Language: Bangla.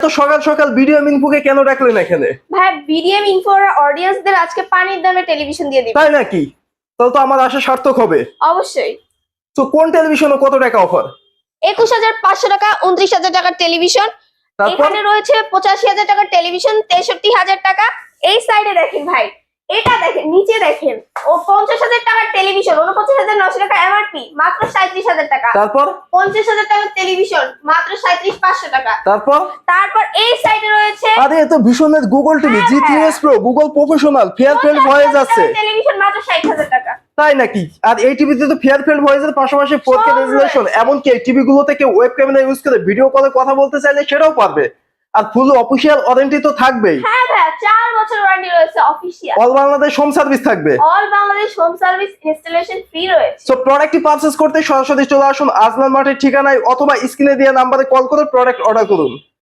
তো সকাল সকাল বিডিএম ইনফোকে কেন ডাকলেন এখানে? ভাই বিডিএম ইনফোর অডিয়েন্সদের আজকে পানির দামে টেলিভিশন দিয়ে দিবে। তাই নাকি? তাহলে তো আমার আশা সার্থক হবে। অবশ্যই। তো কোন টেলিভিশন ও কত টাকা অফার? ২১,৫০০ টাকা, ২৯,০০০ টাকার টেলিভিশন। তারপর এখানে রয়েছে ৮৫,০০০ টাকার টেলিভিশন, ৬৩,০০০ টাকা। এই সাইডে দেখেন ভাই, এটা দেখেন, নিচে দেখেন, ও ৫০,০০০ টাকার টেলিভিশন, ৪৯,৯০০ টাকা এমআরপি, মাত্র ৩৭,০০০ টাকা। তারপর ৫০,০০০ টাকার টেলিভিশন, মাত্র ৩৭,৫০০ টাকা। তারপর এই সাইডে রয়েছে আরে এ তো ভীষণ গুগল টিভি হ্যাঁ, G3s Pro Google professional Fairfield voice আছে। টেলিভিশন মাত্র ৬০,০০০ টাকা। তাই নাকি? আর এই টিভিতে তো ফেয়ারফিল্ড ভয়েসের পাশাপাশি 4K সব রেজোলিউশন, রয়েছে। এমনকি এই টিভি গুলোতে কেউ ওয়েব ক্যামেরা ইউজ করে ভিডিও কলে কথা বলতে চাইলে সেটাও পারবে। আর ফুল অফিশিয়াল ওয়ারেন্টি তো থাকবেই। হ্যাঁ ভাই, ৪ বছর ওয়ারেন্টি রয়েছে official. All Bangladesh home service থাকবে। All Bangladesh home service installation free রয়েছে। সো প্রোডাক্টটি পারচেজ করতে সরাসরি চলে আসুন আজলান মার্টের ঠিকানায় অথবা স্ক্রিনে দেওয়া নাম্বারে কল করে প্রোডাক্ট অর্ডার করুন।